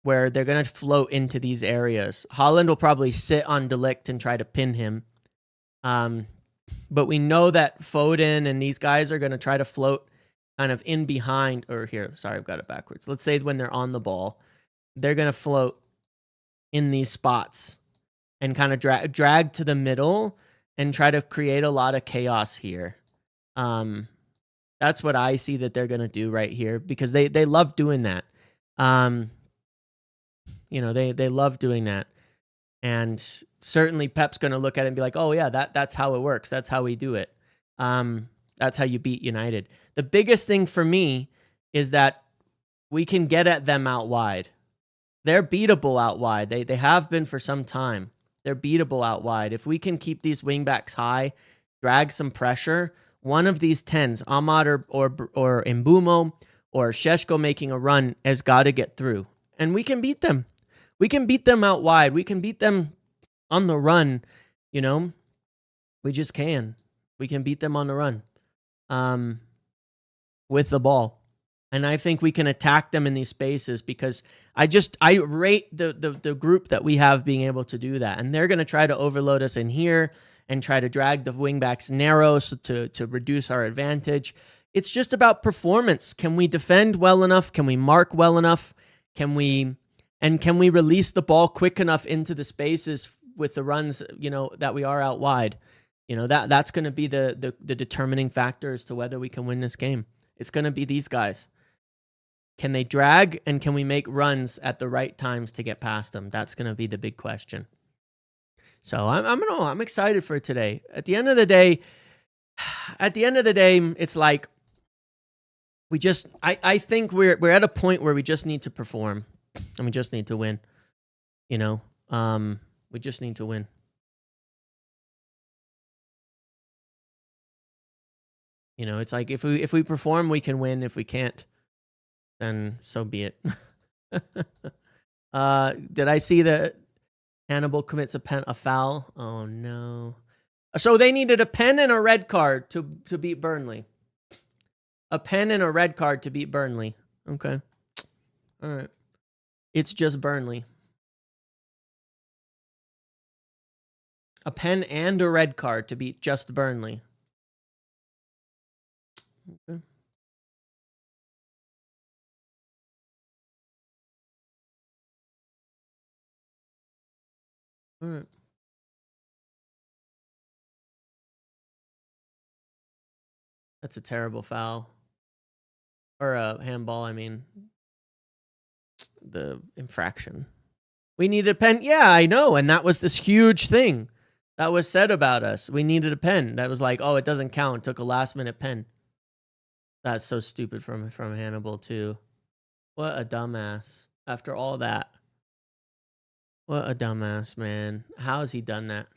where they're going to float into these areas. Haaland will probably sit on De Ligt and try to pin him. But we know that Foden and these guys are going to try to float kind of in behind, or here, sorry, I've got it backwards. Let's say when they're on the ball, they're going to float in these spots and kind of drag to the middle and try to create a lot of chaos here. That's what I see that they're going to do right here, because they love doing that. They love doing that. And certainly Pep's going to look at it and be like, oh yeah, that's how it works. That's how we do it. That's how you beat United. The biggest thing for me is that we can get at them out wide. They're beatable out wide. They have been for some time. They're beatable out wide. If we can keep these wingbacks high, drag some pressure, one of these 10s, Ahmad or Mbumo or Sesko making a run, has got to get through. And we can beat them. We can beat them out wide. We can beat them on the run, We just can. We can beat them on the run with the ball. And I think we can attack them in these spaces, because I rate the group that we have being able to do that. And they're going to try to overload us in here and try to drag the wingbacks narrow to reduce our advantage. It's just about performance. Can we defend well enough? Can we mark well enough? Can we release the ball quick enough into the spaces with the runs, that we are out wide? That's going to be the determining factor as to whether we can win this game. It's going to be these guys. Can they drag, and can we make runs at the right times to get past them? That's going to be the big question. So I'm excited for today. At the end of the day, it's like I think we're at a point where we just need to perform, and we just need to win. We just need to win. It's like if we perform, we can win. If we can't, then so be it. Did I see that Hannibal commits a foul? Oh no! So they needed a pen and a red card to beat Burnley. A pen and a red card to beat Burnley. Okay, all right. It's just Burnley. A pen and a red card to beat just Burnley. Okay. All right. That's a terrible foul. Or a handball, I mean. The infraction. We needed a pen. Yeah, I know. And that was this huge thing that was said about us. We needed a pen. That was like, oh, it doesn't count. Took a last minute pen. That's so stupid from Hannibal too. What a dumbass. After all that. What a dumbass, man. How has he done that?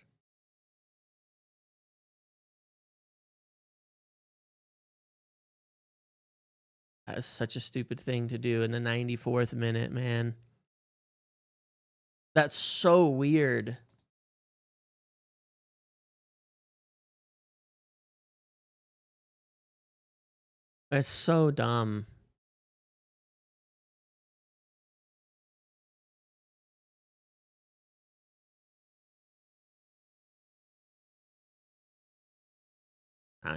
That's such a stupid thing to do in the 94th minute, man. That's so weird. It's so dumb.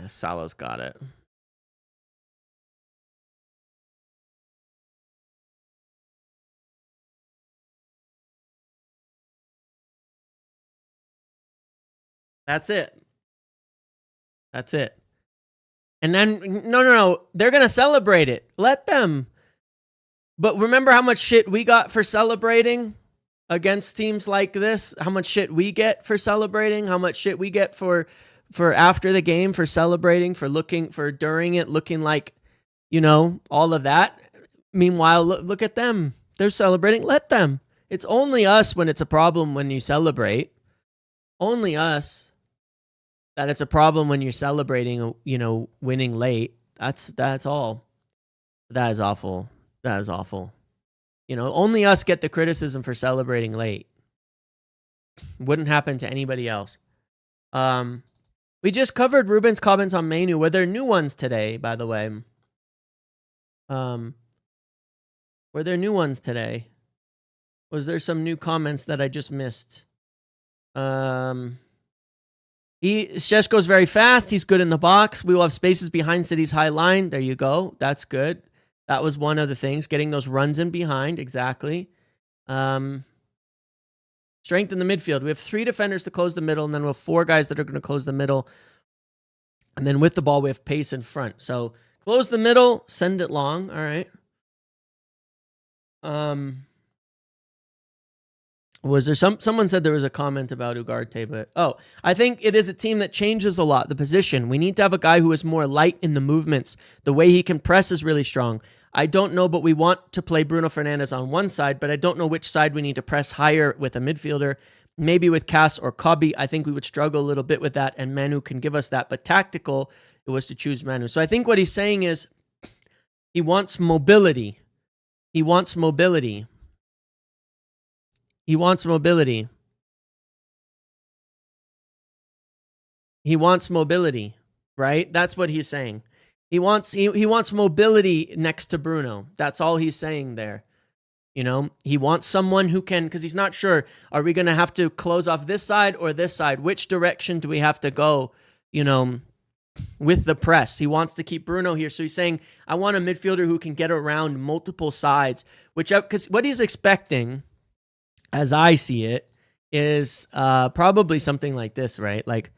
Salah's got it. That's it. That's it. And then, no. They're going to celebrate it. Let them. But remember how much shit we got for celebrating against teams like this? How much shit we get for celebrating? How much shit we get for after the game, for celebrating, for during it, looking like, all of that. Meanwhile, look at them. They're celebrating. Let them. It's only us when it's a problem when you celebrate. Only us that it's a problem when you're celebrating, winning late. That's all. That is awful. That is awful. Only us get the criticism for celebrating late. Wouldn't happen to anybody else. We just covered Ruben's comments on Mainoo. Were there new ones today, by the way? Were there new ones today? Was there some new comments that I just missed? Shesko's very fast. He's good in the box. We will have spaces behind City's high line. There you go. That's good. That was one of the things, getting those runs in behind. Exactly. Strength in the midfield. We have 3 defenders to close the middle, and then we'll have 4 guys that are going to close the middle. And then with the ball, we have pace in front. So close the middle, send it long. All right. Was there someone said there was a comment about Ugarte, but I think it is a team that changes a lot, the position. We need to have a guy who is more light in the movements. The way he can press is really strong. I don't know, but we want to play Bruno Fernandes on one side, but I don't know which side we need to press higher with a midfielder. Maybe with Cass or Kobbie, I think we would struggle a little bit with that, and Mainoo can give us that. But tactical, it was to choose Mainoo. So I think what he's saying is he wants mobility. He wants mobility. He wants mobility. He wants mobility, right? That's what he's saying. He wants mobility next to Bruno. That's all he's saying there. He wants someone who can, because he's not sure, are we going to have to close off this side or this side? Which direction do we have to go, with the press? He wants to keep Bruno here. So he's saying, I want a midfielder who can get around multiple sides, because what he's expecting, as I see it, is probably something like this, right? Like,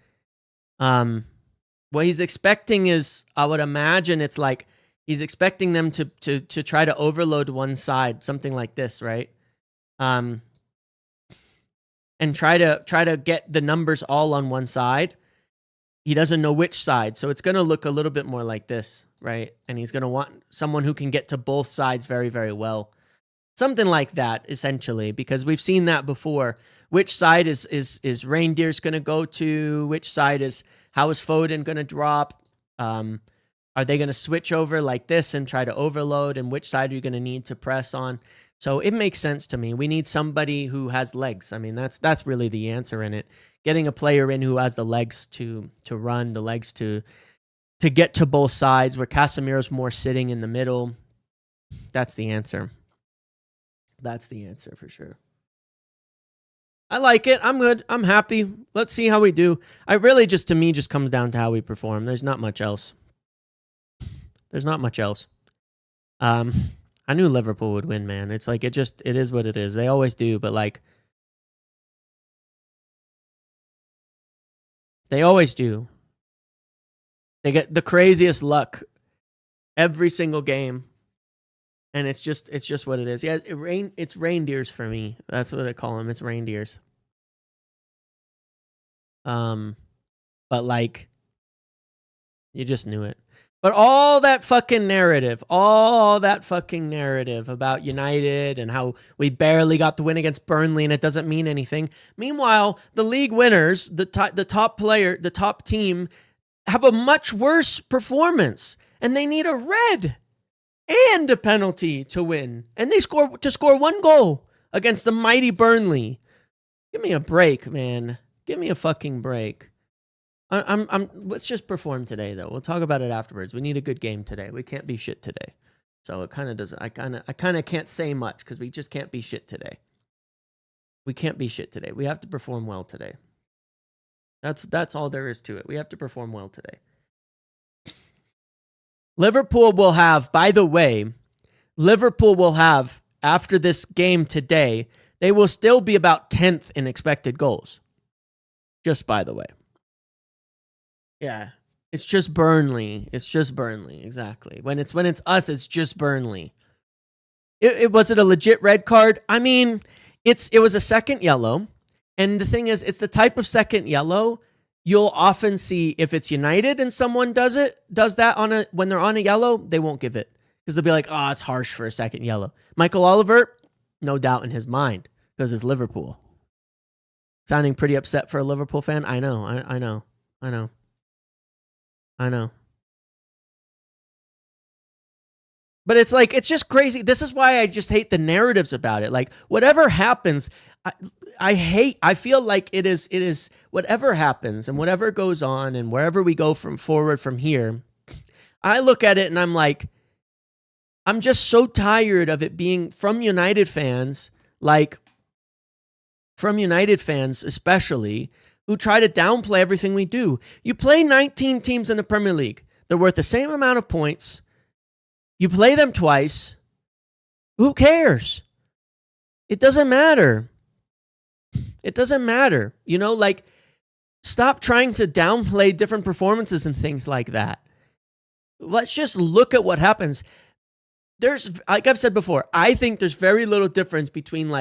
what he's expecting is, I would imagine it's like he's expecting them to try to overload one side, something like this, right? And try to get the numbers all on one side. He doesn't know which side, so it's going to look a little bit more like this, right? And he's going to want someone who can get to both sides very, very well. Something like that, essentially, because we've seen that before. Which side is Reindeer's going to go to? Which side how is Foden going to drop? Are they going to switch over like this and try to overload? And which side are you going to need to press on? So it makes sense to me. We need somebody who has legs. I mean, that's really the answer in it. Getting a player in who has the legs to run, the legs to get to both sides, where Casemiro's more sitting in the middle. That's the answer. That's the answer for sure. I like it. I'm good. I'm happy. Let's see how we do. I really to me comes down to how we perform. There's not much else. There's not much else. I knew Liverpool would win, man. It's like, it is what it is. They always do, but like, they always do. They get the craziest luck every single game. And it's just what it is. Yeah, it's reindeers for me. That's what I call them. It's reindeers. But like, you just knew it. But all that fucking narrative about United and how we barely got the win against Burnley and it doesn't mean anything. Meanwhile, the league winners, the top team, have a much worse performance, and they need a red. and a penalty to win. And they score 1 goal against the mighty Burnley. Give me a break, man. Give me a fucking break. Let's just perform today, though. We'll talk about it afterwards. We need a good game today. We can't be shit today. So it kind of doesn't. I kind of can't say much because we just can't be shit today. We can't be shit today. We have to perform well today. That's all there is to it. We have to perform well today. Liverpool will have, by the way, after this game today, they will still be about 10th in expected goals. Just by the way. Yeah. It's just Burnley. Exactly. When it's us, it's just Burnley. Was it a legit red card? I mean, it was a second yellow. And the thing is, it's the type of second yellow you'll often see if it's United and someone does that when they're on a yellow, they won't give it. Because they'll be like, oh, it's harsh for a second yellow. Michael Oliver, no doubt in his mind, because it's Liverpool. Sounding pretty upset for a Liverpool fan. I know. But it's just crazy. This is why I just hate the narratives about it. Like, whatever happens, I feel like it is whatever happens and whatever goes on and wherever we go forward from here, I look at it and I'm like, I'm just so tired of it being from United fans, especially, who try to downplay everything we do. You play 19 teams in the Premier League. They're worth the same amount of points. You play them twice. Who cares? It doesn't matter. Stop trying to downplay different performances and things like that. Let's just look at what happens. There's, like I've said before, I think there's very little difference between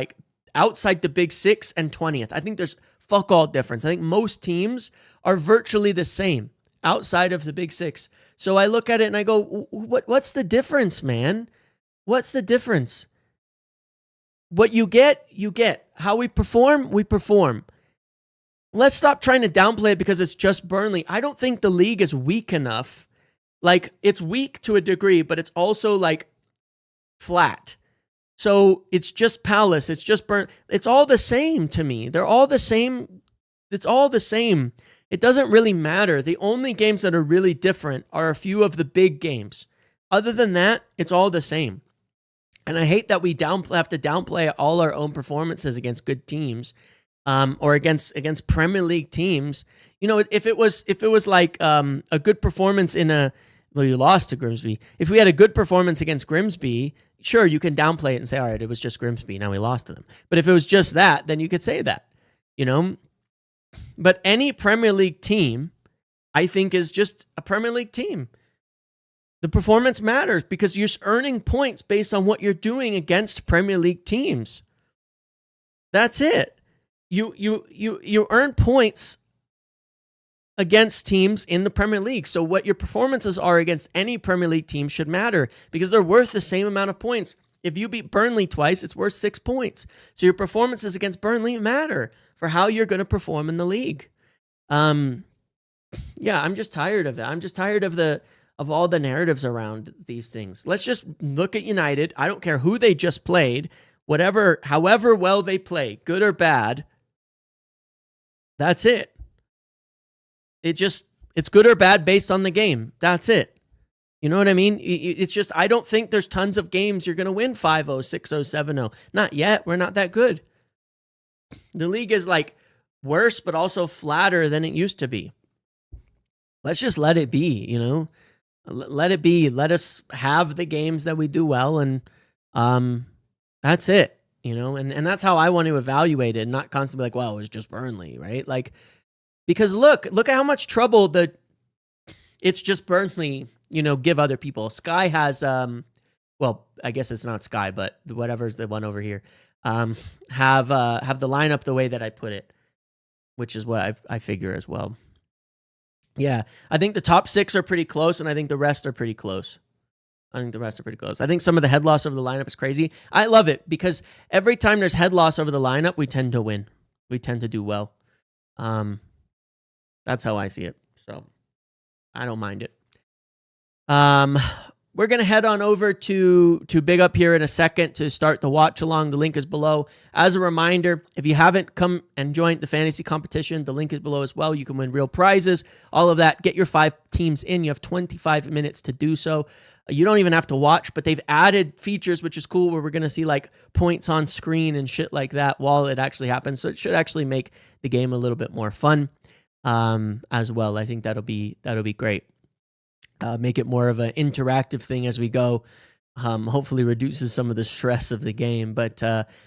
outside the Big Six and 20th. I think there's fuck all difference. I think most teams are virtually the same outside of the Big Six. So I look at it and I go, what's the difference, man? What's the difference? What you get, you get. How we perform, we perform. Let's stop trying to downplay it because it's just Burnley. I don't think the league is weak enough. It's weak to a degree, but it's also flat. So it's just Palace. It's just Burnley. It's all the same to me. They're all the same. It's all the same. It doesn't really matter. The only games that are really different are a few of the big games. Other than that, it's all the same. And I hate that we have to downplay all our own performances against good teams, or against Premier League teams. You know, if it was a good performance you lost to Grimsby. If we had a good performance against Grimsby, sure, you can downplay it and say, all right, it was just Grimsby. Now we lost to them. But if it was just that, then you could say that, But any Premier League team, I think, is just a Premier League team. The performance matters because you're earning points based on what you're doing against Premier League teams. That's it. You earn points against teams in the Premier League. So what your performances are against any Premier League team should matter because they're worth the same amount of points. If you beat Burnley twice, it's worth 6 points. So your performances against Burnley matter for how you're going to perform in the league. I'm just tired of it. I'm just tired of all the narratives around these things. Let's just look at United. I don't care who they just played, however well they play, good or bad. That's it. It's good or bad based on the game. That's it. You know what I mean? It's just, I don't think there's tons of games you're going to win 5-0, 6-0, 7-0. Not yet. We're not that good. The league is worse, but also flatter than it used to be. Let's just let it be, Let it be. Let us have the games that we do well, and that's it, And that's how I want to evaluate it, not constantly well, it was just Burnley, right? Because look at how much trouble it's just Burnley, give other people. Sky has, I guess it's not Sky, but whatever's the one over here, have the lineup the way that I put it, which is what I figure as well. Yeah, I think the top 6 are pretty close, and I think the rest are pretty close. I think some of the head loss over the lineup is crazy. I love it because every time there's head loss over the lineup, we tend to win. We tend to do well. That's how I see it. So I don't mind it. we're going to head on over to Big Up here in a second to start the watch along. The link is below. As a reminder, if you haven't come and joined the fantasy competition, the link is below as well. You can win real prizes, all of that. Get your 5 teams in. You have 25 minutes to do so. You don't even have to watch, but they've added features, which is cool, where we're going to see like points on screen and shit like that while it actually happens. So it should actually make the game a little bit more fun as well. I think that'll be great. Make it more of an interactive thing as we go. Hopefully reduces some of the stress of the game. But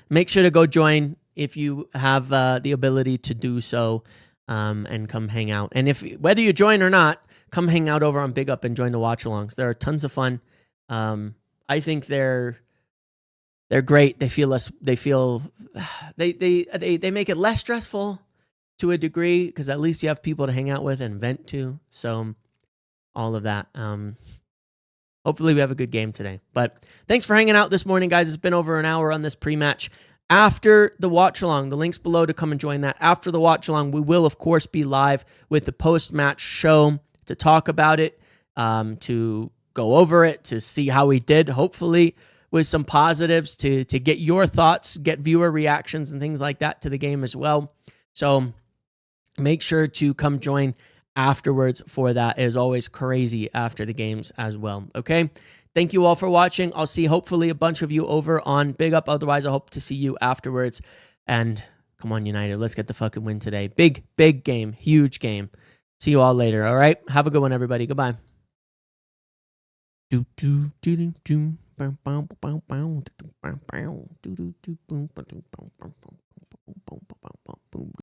make sure to go join if you have the ability to do so, and come hang out. And whether you join or not, come hang out over on Big Up and join the watch-alongs. There are tons of fun. I think they're great. They make it less stressful to a degree, because at least you have people to hang out with and vent to. So all of that. Hopefully we have a good game today. But thanks for hanging out this morning, guys. It's been over an hour on this pre-match. After the watch-along, the link's below to come and join that. After the watch-along, we will, of course, be live with the post-match show to talk about it, to go over it, to see how we did, hopefully with some positives, to get your thoughts, get viewer reactions and things like that to the game as well. So make sure to come join afterwards for that. It is always crazy after the games as well. Okay. Thank you all for watching. I'll see hopefully a bunch of you over on Big Up. Otherwise, I hope to see you afterwards. And come on, United. Let's get the fucking win today. Big game. Huge game. See you all later. All right. Have a good one, everybody. Goodbye.